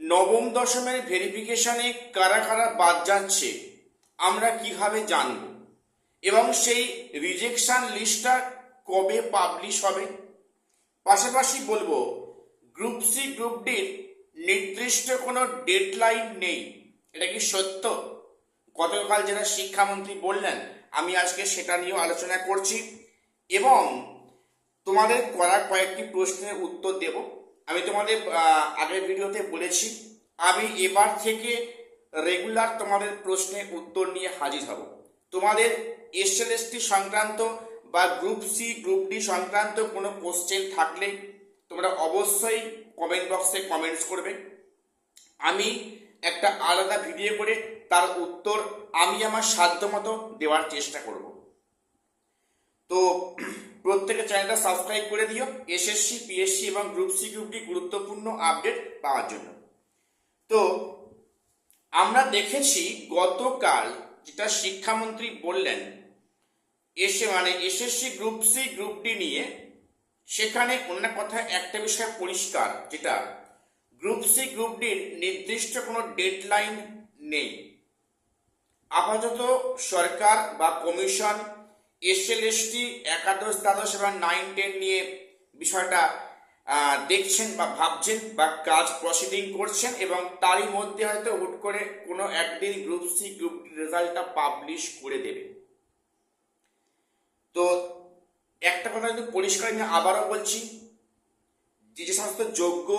নবম দশমের ভেরিফিকেশনে কারা কারা বাদ যাচ্ছে আমরা কিভাবে জানব, এবং সেই রিজেকশন লিস্টটা কবে পাবলিশ হবে। পাশাপাশি বলবো গ্রুপ সি গ্রুপ ডির নির্দিষ্ট কোনো ডেডলাইন নেই, এটা কি সত্য? গতকাল যেটা শিক্ষামন্ত্রী বললেন, আমি আজকে সেটা নিয়েও আলোচনা করছি এবং তোমাদের করা কয়েকটি প্রশ্নের উত্তর দেব। আমি তোমাদের আগের ভিডিওতে বলেছি আমি এবার থেকে রেগুলার তোমাদের প্রশ্নের উত্তর নিয়ে হাজির হব। তোমাদের এসএলএসটি সংক্রান্ত বা গ্রুপ সি গ্রুপ ডি সংক্রান্ত কোনো কোশ্চেন থাকলে তোমরা অবশ্যই কমেন্ট বক্সে কমেন্টস করবে। আমি একটা আলাদা ভিডিও করে তার উত্তর আমি আমার সাধ্যমতো দেওয়ার চেষ্টা করব। তো প্রত্যেকের চ্যানেলটা সাবস্ক্রাইব করে দিও এসএসসি পিএসসি এবং গ্রুপ সি গ্রুপ ডি গুরুত্বপূর্ণ আপডেট পাওয়ার জন্য। তো আমরা দেখেছি গতকাল যেটা শিক্ষামন্ত্রী বললেন SSC group C group D নিয়ে, সেখানে অন্য কথা একটা বিষয় পরিষ্কার, যেটা গ্রুপ সি গ্রুপ ডির নির্দিষ্ট কোনো ডেডলাইন নেই। আপাতত সরকার বা কমিশন এসএলএসটি একাদশ দ্বাদশ এবং 9-10 নিয়ে বিষয়টা দেখছেন বা ভাবছেন বা কাজ প্রসিডিং করছেন, এবং তারই মধ্যে হয়তো হুট করে কোনো একদিন গ্রুপ সি গ্রুপ ডি রেজাল্টটা পাবলিশ করে দেবে। তো একটা কথা কিন্তু পরিষ্কার আমি আবারও বলছি, যে সমস্ত যোগ্য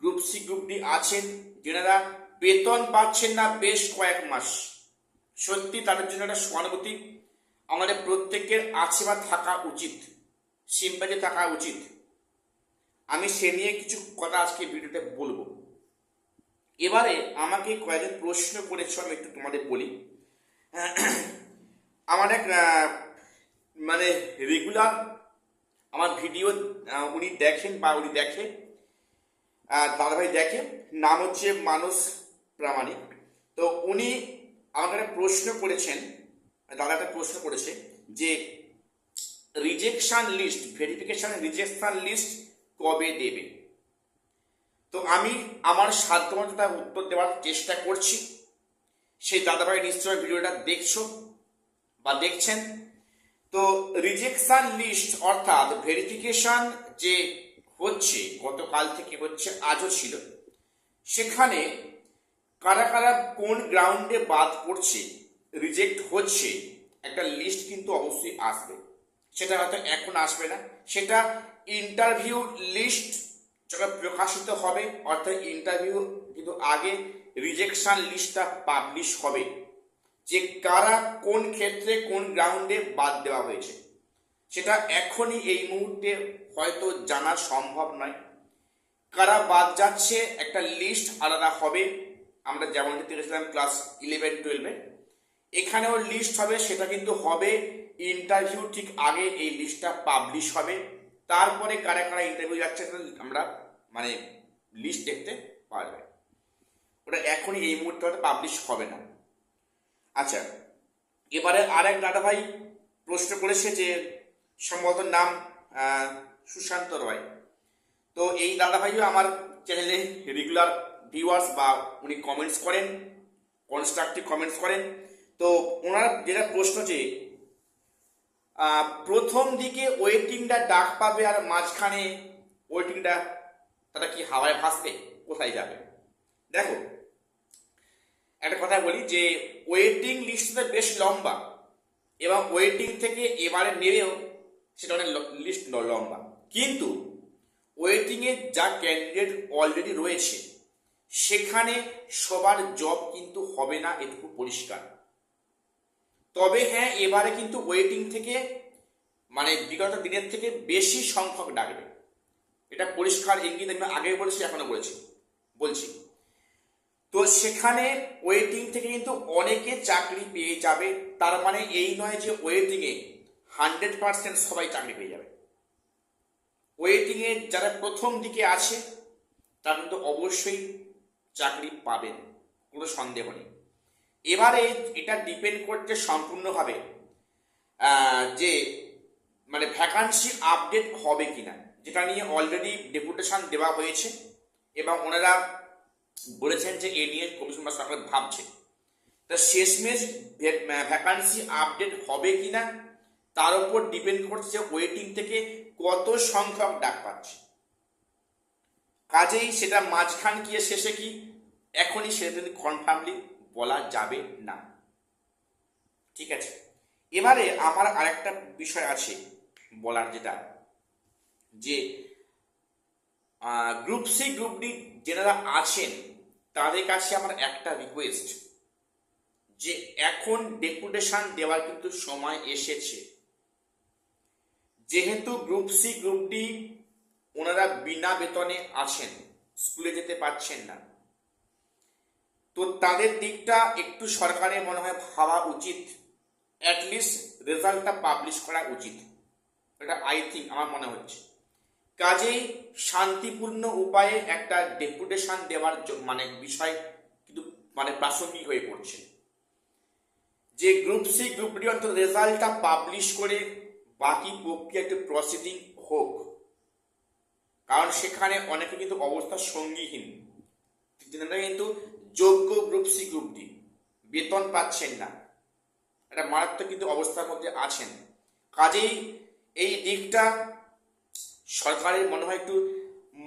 গ্রুপ সি গ্রুপ ডি আছেন, যেনারা বেতন পাচ্ছেন না বেশ কয়েক মাস, সত্যি তাদের জন্য একটা সহানুভূতি আমাদের প্রত্যেকের আছে বা থাকা উচিত, সিম্পাথি থাকা উচিত। আমি সে নিয়ে কিছু কথা আজকে ভিডিওতে বলবো। এবারে আমাকে কয়েকজন প্রশ্ন করেছ, আমি একটু তোমাদের বলি। আমার এক মানে রেগুলার আমার ভিডিও উনি দেখেন বা উনি দেখে, দাদাভাই দেখে, নাম হচ্ছে মানস প্রামাণিক। তো উনি আমাকে একটা প্রশ্ন করেছেন, দাদা একটা প্রশ্ন করেছে যে rejection list, verification rejection list কবে দেবে। তো আমি আমার সাধ্যমতো তার উত্তর দেওয়ার চেষ্টা করছি। সেই দাদাভাই নিশ্চয় ভিডিওটা দেখছো বা দেখছেন। তো রিজেকশন লিস্ট অর্থাৎ ভেরিফিকেশন যে হচ্ছে, গতকাল থেকে হচ্ছে, আজও ছিল, সেখানে কারা কারা কোন গ্রাউন্ডে বাদ পড়ছে, রিজেক্ট হচ্ছে, একটা লিস্ট কিন্তু অবশ্যই আসবে। সেটা হয়তো এখন আসবে না, সেটা ইন্টারভিউ লিস্ট যখন প্রকাশিত হবে, অর্থাৎ ইন্টারভিউ কিন্তু আগে রিজেকশন লিস্টটা পাবলিশ হবে, যে কারা কোন ক্ষেত্রে কোন গ্রাউন্ডে বাদ দেওয়া হয়েছে। সেটা এখনই এই মুহূর্তে হয়তো জানা সম্ভব নয়। কারা বাদ যাচ্ছে একটা লিস্ট আলাদা হবে, আমরা যেমন দেখেছিলাম ক্লাস 11-12-এ, এখানেও লিস্ট হবে, সেটা কিন্তু হবে ইন্টারভিউ ঠিক আগে এই লিস্টটা পাবলিশ হবে। তারপরে কারা কারা ইন্টারভিউ যাচ্ছে আমরা মানে লিস্ট দেখতে পারবে। ওটা এখনই এই মুহূর্তে হয়তো পাবলিশ হবে না। আচ্ছা, এবারে আরেক দাদা ভাই প্রশ্ন করেছে যে সম্ভবত নাম সুশান্ত রয়। তো এই দাদা ভাইও আমার চ্যানেলে রেগুলার ভিউয়ার্স বা উনি কমেন্টস করেন, কনস্ট্রাকটিভ কমেন্টস করেন। তো ওনার যেটা প্রশ্ন যে প্রথম দিকে ওয়েটিংটা ডাক পাবে আর মাঝখানে ওয়েটিংটা তারা কি হাওয়ায় ভাসবে, কোথায় যাবে? দেখো, একটা কথা বলি যে ওয়েটিং লিস্টটা বেশ লম্বা, এবং ওয়েটিং থেকে এবারে নেমেও সেটা অনেক লিস্ট লম্বা, কিন্তু ওয়েটিংয়ে যা ক্যান্ডিডেট অলরেডি রয়েছে সেখানে সবার জব কিন্তু হবে না, এটুকু পরিষ্কার। তবে হ্যাঁ, এবারে কিন্তু ওয়েটিং থেকে মানে বিগত দিনের থেকে বেশি সংখ্যক ডাকবে, এটা পরিষ্কার ইঙ্গিত আমি আগে বলেছি, এখনো বলছি। তো সেখানে ওয়েটিং থেকে কিন্তু অনেকে চাকরি পেয়ে যাবে, তার মানে এই নয় যে ওয়েটিংয়ে 100% সবাই চাকরি পেয়ে যাবে। ওয়েটিংয়ে যারা প্রথম দিকে আছে তারা কিন্তু অবশ্যই চাকরি পাবেন, কোনো সন্দেহ নেই। এবারে এটা ডিপেন্ড করছে সম্পূর্ণভাবে যে মানে ভ্যাকান্সি আপডেট হবে কিনা, যেটা নিয়ে অলরেডি ডেপুটেশন দেওয়া হয়েছে এবং ওনারা বলেছেন যে এ নিয়ে কমিশন বা সরকার ভাবছে। তা শেষমেশ ভ্যাকান্সি আপডেট হবে কিনা তার উপর ডিপেন্ড করছে ওয়েটিং থেকে কত সংখ্যক ডাক পাচ্ছে। কাজেই সেটা মাঝখান কি শেষে কি এখনই সেটা কনফার্মলি বলা যাবে না। ঠিক আছে, এবারে আমার আরেকটা বিষয় আছে বলার, যেটা যে গ্রুপ সি গ্রুপ ডি যারা আছেন তাদের কাছে আমার একটা রিকোয়েস্ট, যে এখন ডেপুটেশন দেওয়ার কিন্তু সময় এসেছে। যেহেতু গ্রুপ সি গ্রুপ ডি ওনারা বিনা বেতনে আছেন, স্কুলে যেতে পারছেন না, তো তাদের দিকটা একটু সরকারের মনে হয় ভাবা উচিত, অ্যাটলিস্ট রেজাল্টটা পাবলিশ করা উচিত, এটা আই থিঙ্ক আমার মনে হচ্ছে। কাজেই শান্তিপূর্ণ উপায়ে একটা ডেপুটেশন দেওয়ার মানে বিষয় কিন্তু মানে প্রাসঙ্গিক হয়ে পড়ছে, যে গ্রুপ সি গ্রুপ ডি অন্তত রেজাল্টটা পাবলিশ করে বাকি প্রক্রিয়াতে প্রসিডিং হোক, কারণ সেখানে অনেকে কিন্তু অবস্থা সঙ্গীহীন, কিন্তু যোগ্য গ্রুপ সি গ্রুপ ডি বেতন পাচ্ছেন না, একটা মারাত্মক কিন্তু অবস্থার মধ্যে আছেন। কাজেই এই দিকটা সরকারের মনে হয় একটু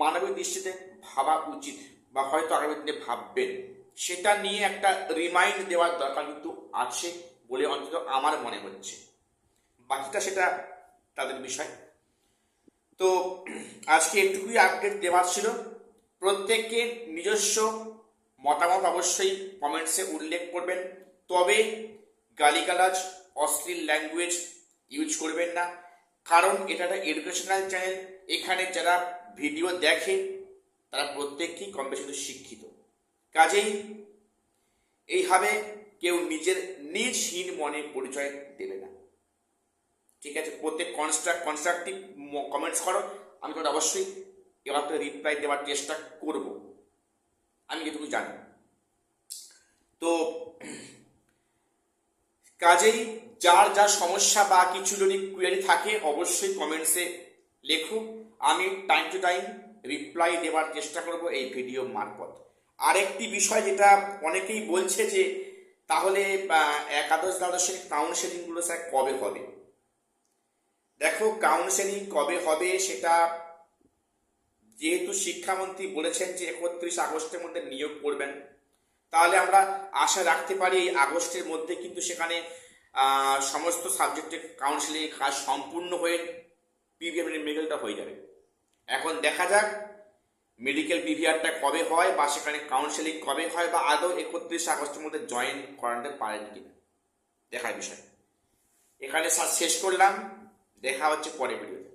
মানবিক দৃষ্টিতে ভাবা উচিত, বা হয়তো আগামী দিনে ভাববেন, সেটা নিয়ে একটা রিমাইন্ড দেওয়ার দরকার কিন্তু আছে বলে অন্তত আমার মনে হচ্ছে। বাকিটা সেটা তাদের বিষয়। তো আজকে এটুকুই আপডেট দেওয়ার ছিল। প্রত্যেককে নিজস্ব মতামত অবশ্যই কমেন্টসে উল্লেখ করবেন, তবে গালিগালাজ অশ্লীল ল্যাঙ্গুয়েজ ইউজ করবেন না, কারণ এটা একটা এডুকেশনাল চ্যানেল। এখানে যারা ভিডিও দেখে তারা প্রত্যেককেই কম বেশি শিক্ষিত, কাজেই এইভাবে কেউ নিজের নিজহীন মনে পরিচয় দেবে না। ঠিক আছে, প্রত্যেক কনস্ট্রাকটিভ কমেন্টস করো, আমি তোমার অবশ্যই এবার তো রিপ্লাই দেওয়ার চেষ্টা করব, আমি যেটুকু জানি। তো কাজেই যার যা সমস্যা বা কিছু যদি কোয়েরি থাকে অবশ্যই কমেন্টসে লেখো, আমি টাইম টু টাইম রিপ্লাই দেওয়ার চেষ্টা করব এই ভিডিও মারফত। আরেকটি বিষয় যেটা অনেকেই বলছে যে তাহলে একাদশ দ্বাদশের কাউন্সেলিংগুলো স্যার কবে হবে? দেখো, কাউন্সেলিং কবে হবে সেটা যেহেতু শিক্ষামন্ত্রী বলেছেন যে 31 আগস্টের মধ্যে নিয়োগ করবেন, তাহলে আমরা আশা রাখতে পারি এই আগস্টের মধ্যে কিন্তু সেখানে সমস্ত সাবজেক্টের কাউন্সেলিং কাজ সম্পূর্ণ হয়ে পিভিআর মেডিকেলটা হয়ে যাবে। এখন দেখা যাক মেডিকেল পিভিআরটা কবে হয়, বা সেখানে কাউন্সেলিং কবে হয়, বা আদৌ 31 আগস্টের মধ্যে জয়েন করাতে পারেন কিনা, দেখার বিষয়। এখানে শেষ করলাম, দেখা হচ্ছে পরে ভিডিওতে।